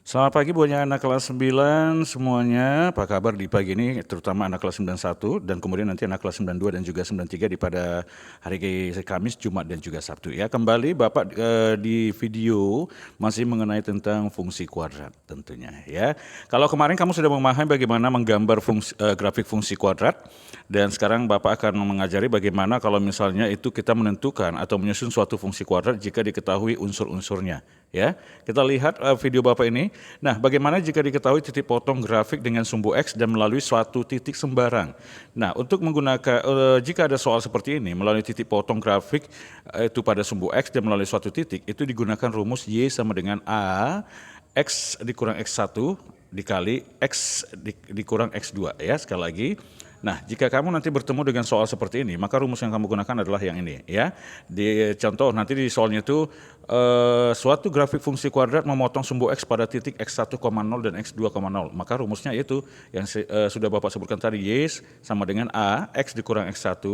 Selamat pagi buat anak kelas 9 semuanya. Apa kabar di pagi ini, terutama anak kelas 91 dan kemudian nanti anak kelas 92 dan juga 93 di pada hari Kamis, Jumat dan juga Sabtu ya. Kembali Bapak di video masih mengenai tentang fungsi kuadrat tentunya ya. Kalau kemarin kamu sudah memahami bagaimana menggambar grafik fungsi kuadrat dan sekarang Bapak akan mengajari bagaimana kalau misalnya itu kita menentukan atau menyusun suatu fungsi kuadrat jika diketahui unsur-unsurnya ya. Kita lihat video Bapak ini. Nah, bagaimana jika diketahui titik potong grafik dengan sumbu X dan melalui suatu titik sembarang? Nah, untuk menggunakan, jika ada soal seperti ini, melalui titik potong grafik itu pada sumbu X dan melalui suatu titik, itu digunakan rumus Y sama dengan A, X dikurang X1 dikali X dikurang X2 ya, sekali lagi. Nah, jika kamu nanti bertemu dengan soal seperti ini, maka rumus yang kamu gunakan adalah yang ini ya. Di contoh nanti di soalnya itu suatu grafik fungsi kuadrat memotong sumbu X pada titik X1,0 dan X2,0. Maka rumusnya itu yang sudah Bapak sebutkan tadi, Y sama dengan A, X dikurang X1,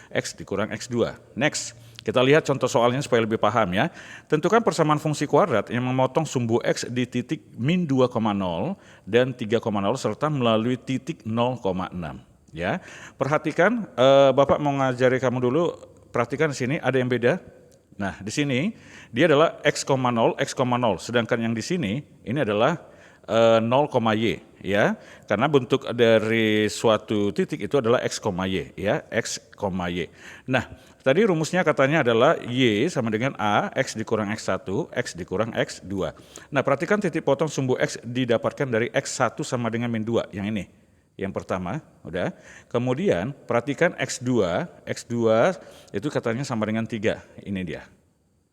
X dikurang X2. Next. Kita lihat contoh soalnya supaya lebih paham ya. Tentukan persamaan fungsi kuadrat yang memotong sumbu X di titik min 2,0 dan 3,0 serta melalui titik 0,6. Ya, perhatikan, Bapak mau ngajari kamu dulu, perhatikan di sini ada yang beda. Nah, di sini dia adalah X,0, X,0, sedangkan yang di sini ini adalah 0,y ya, karena bentuk dari suatu titik itu adalah X,y ya, X,y. Nah, tadi rumusnya katanya adalah Y sama dengan A, X dikurang X1, X dikurang X2. Nah, perhatikan titik potong sumbu X didapatkan dari X1 sama dengan min 2, yang ini. Yang pertama, udah. Kemudian perhatikan X2, X2 itu katanya sama dengan 3, ini dia.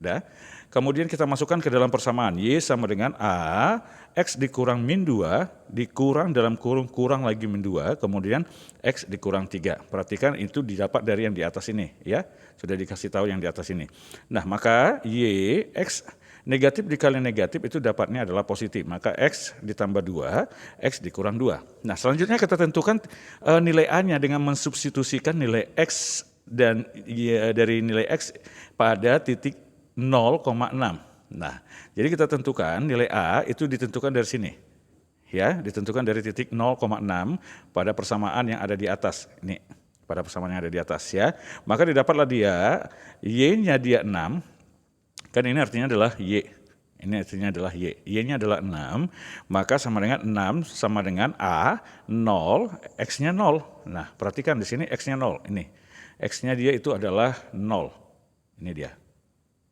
Udah. Kemudian kita masukkan ke dalam persamaan, Y sama dengan A, X dikurang min 2, dikurang dalam kurung, kurang lagi min 2, kemudian X dikurang 3. Perhatikan itu didapat dari yang di atas ini, ya. Sudah dikasih tahu yang di atas ini. Nah, maka Y, X negatif dikali negatif itu dapatnya adalah positif. Maka X ditambah 2, X dikurang 2. Nah, selanjutnya kita tentukan nilai A-nya dengan mensubstitusikan nilai X dan dari nilai X pada titik 0,6. Nah, jadi kita tentukan nilai A itu ditentukan dari sini. Ya, ditentukan dari titik 0,6 pada persamaan yang ada di atas. Ini, pada persamaan yang ada di atas ya. Maka didapatlah dia, Y-nya dia 6, kan ini artinya adalah Y. Ini artinya adalah Y. Y-nya adalah 6, maka sama dengan 6 sama dengan A, 0, X-nya 0. Nah, perhatikan di sini X-nya 0. Ini, X-nya dia itu adalah 0. Ini dia.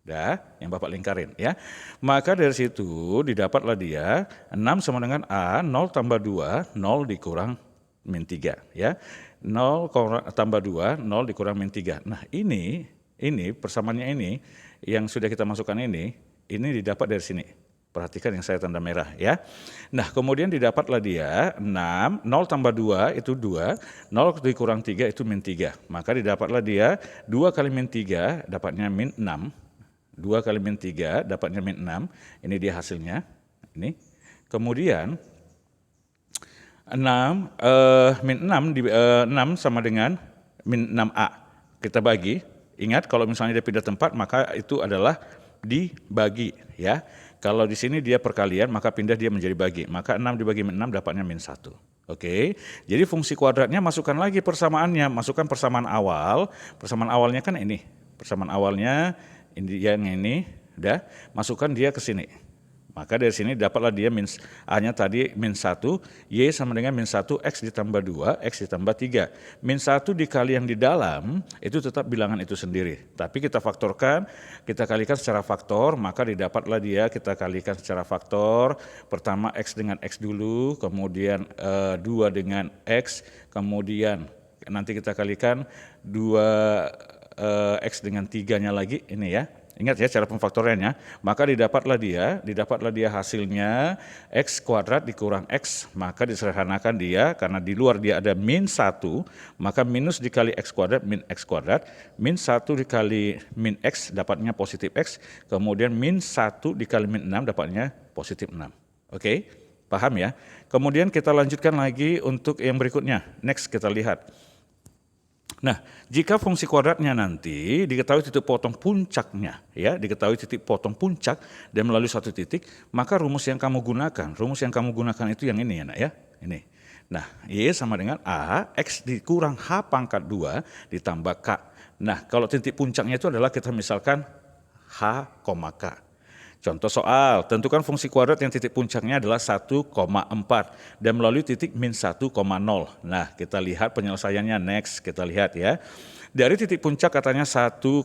Dah, yang Bapak lingkarin ya. Maka dari situ didapatlah dia 6 sama dengan A, 0 tambah 2, 0 dikurang min 3 ya. 0 tambah 2, 0 dikurang min 3. Nah, ini persamaannya ini yang sudah kita masukkan ini didapat dari sini. Perhatikan yang saya tanda merah ya. Nah, kemudian didapatlah dia 6, 0 tambah 2 itu 2, 0 dikurang 3 itu min 3. Maka didapatlah dia 2 kali min 3 dapatnya min 6. 2 kali min 3 dapatnya min 6. Ini dia hasilnya. Ini. Kemudian 6 sama dengan min 6A. Kita bagi. Ingat kalau misalnya dia pindah tempat maka itu adalah dibagi ya. Kalau di sini dia perkalian maka pindah dia menjadi bagi. Maka 6 dibagi min 6 dapatnya min 1. Oke. Jadi fungsi kuadratnya masukkan lagi persamaannya, masukkan persamaan awal. Persamaan awalnya kan ini. Persamaan awalnya ini yang ini, udah, masukkan dia ke sini. Maka dari sini dapatlah dia A-nya tadi min 1, Y sama dengan min 1, X ditambah 2, X ditambah 3. Min 1 dikali yang di dalam, itu tetap bilangan itu sendiri. Tapi kita faktorkan, kita kalikan secara faktor, maka didapatlah dia kita kalikan secara faktor. Pertama X dengan X dulu, kemudian 2 dengan X, kemudian nanti kita kalikan 2 X dengan 3-nya lagi, ini ya. Ingat ya cara pemfaktoriannya. Maka didapatlah dia hasilnya X kuadrat dikurang X. Maka disederhanakan dia, karena di luar dia ada min 1, maka minus dikali X kuadrat, min X kuadrat. Min 1 dikali min X dapatnya positif X. Kemudian min 1 dikali min 6 dapatnya positif 6. Oke, paham ya? Kemudian kita lanjutkan lagi untuk yang berikutnya. Next kita lihat. Nah, jika fungsi kuadratnya nanti diketahui titik potong puncaknya, ya, diketahui titik potong puncak dan melalui satu titik, maka rumus yang kamu gunakan itu yang ini ya, nak ya, ini. Nah, Y sama dengan A, X dikurang H pangkat 2 ditambah K. Nah, kalau titik puncaknya itu adalah kita misalkan H, K. Contoh soal, tentukan fungsi kuadrat yang titik puncaknya adalah 1,4 dan melalui titik min 1,0. Nah, kita lihat penyelesaiannya next, kita lihat ya. Dari titik puncak katanya 1,4,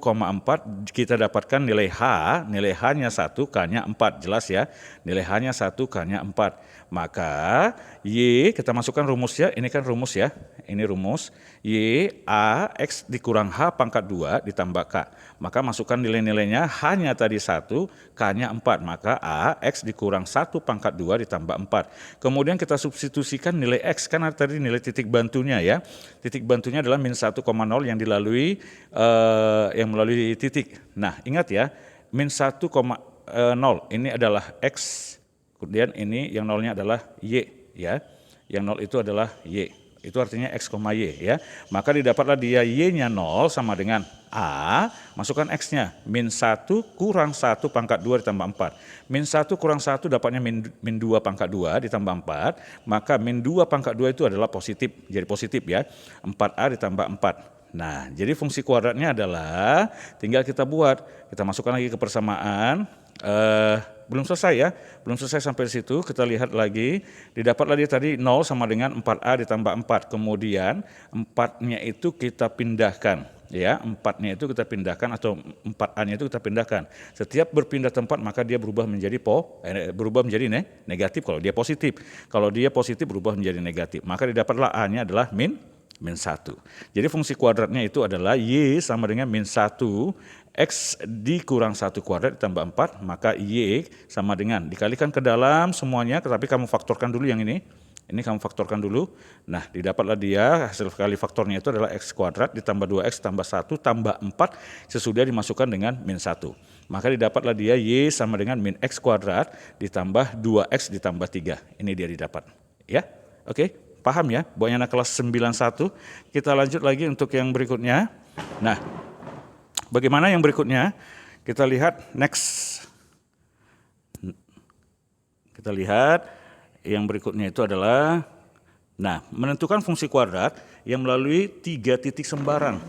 kita dapatkan nilai H-nya 1, K-nya 4, jelas ya. Nilai H-nya 1, K-nya 4. Maka Y, kita masukkan rumusnya, ini kan rumus ya, ini rumus. Y, A, X dikurang H pangkat 2 ditambah K. Maka masukkan nilai-nilainya, H-nya tadi 1, K-nya 4. Maka A, X dikurang 1 pangkat 2 ditambah 4. Kemudian kita substitusikan nilai X, kan tadi nilai titik bantunya ya. Titik bantunya adalah min 1,0 yang melalui titik. Nah, ingat ya, min 1,0 ini adalah X, kemudian ini yang nolnya adalah Y ya. Yang 0 itu adalah Y. Itu artinya X, Y ya. Maka didapatlah dia Y-nya 0 sama dengan A, masukkan X-nya, min 1 kurang 1 pangkat 2 ditambah 4. Min 1 kurang 1 dapatnya min 2 pangkat 2 ditambah 4, maka min 2 pangkat 2 itu adalah positif, jadi positif ya, 4A ditambah 4. Nah, jadi fungsi kuadratnya adalah, tinggal kita buat, kita masukkan lagi ke persamaan, belum selesai ya, belum selesai sampai di situ, kita lihat lagi, didapatlah dia tadi 0 sama dengan 4A ditambah 4, kemudian 4-nya itu kita pindahkan, ya 4-nya itu kita pindahkan atau 4A-nya itu kita pindahkan. Setiap berpindah tempat maka dia berubah menjadi negatif kalau dia positif. Kalau dia positif berubah menjadi negatif, maka didapatlah A-nya adalah min 1. Jadi fungsi kuadratnya itu adalah Y sama dengan min 1, X dikurang 1 kuadrat ditambah 4, maka Y sama dengan, dikalikan ke dalam semuanya, tetapi kamu faktorkan dulu yang ini kamu faktorkan dulu. Nah, didapatlah dia, hasil kali faktornya itu adalah X kuadrat ditambah 2X tambah 1 tambah 4, sesudah dimasukkan dengan min 1. Maka didapatlah dia Y sama dengan min X kuadrat ditambah 2X ditambah 3. Ini dia didapat. Ya, oke. Paham ya, buat anak kelas 91. Kita lanjut lagi untuk yang berikutnya. Nah, bagaimana yang berikutnya? Kita lihat next. Kita lihat yang berikutnya itu adalah, nah, menentukan fungsi kuadrat yang melalui 3 titik sembarang.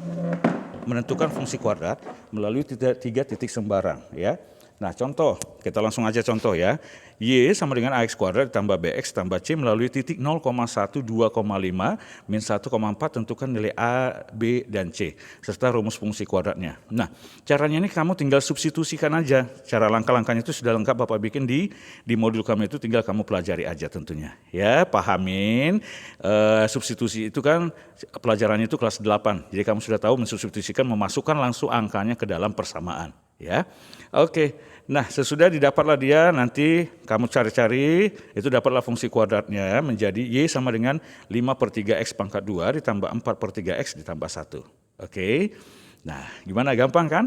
Menentukan fungsi kuadrat melalui 3 titik sembarang ya. Nah, contoh, kita langsung aja contoh ya. Y sama dengan AX kuadrat ditambah BX tambah C melalui titik 0,12,5 min 1,4, tentukan nilai A, B, dan C, serta rumus fungsi kuadratnya. Nah, caranya ini kamu tinggal substitusikan aja. Cara langkah-langkahnya itu sudah lengkap Bapak bikin di modul kami itu, tinggal kamu pelajari aja tentunya. Ya, pahamin. Substitusi itu kan pelajarannya itu kelas 8. Jadi kamu sudah tahu mensubstitusikan, memasukkan langsung angkanya ke dalam persamaan. Ya, oke. Nah, sesudah didapatlah dia, nanti kamu cari-cari, itu dapatlah fungsi kuadratnya menjadi Y sama dengan 5/3X pangkat 2 ditambah 4/3X ditambah 1. Oke. Nah, gimana, gampang kan?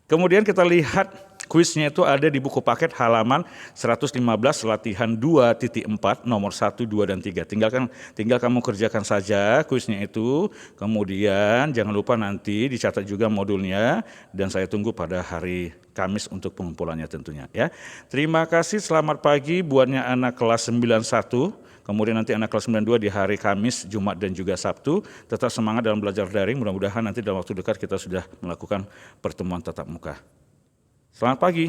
Kemudian kita lihat kuisnya itu ada di buku paket halaman 115 latihan 2.4 nomor 1, 2, dan 3. Tinggal kamu kerjakan saja kuisnya itu. Kemudian jangan lupa nanti dicatat juga modulnya, dan saya tunggu pada hari Kamis untuk pengumpulannya tentunya ya. Terima kasih, selamat pagi buatnya anak kelas 91. Kemudian nanti anak kelas 92 di hari Kamis, Jumat, dan juga Sabtu. Tetap semangat dalam belajar daring, mudah-mudahan nanti dalam waktu dekat kita sudah melakukan pertemuan tatap muka. Selamat pagi.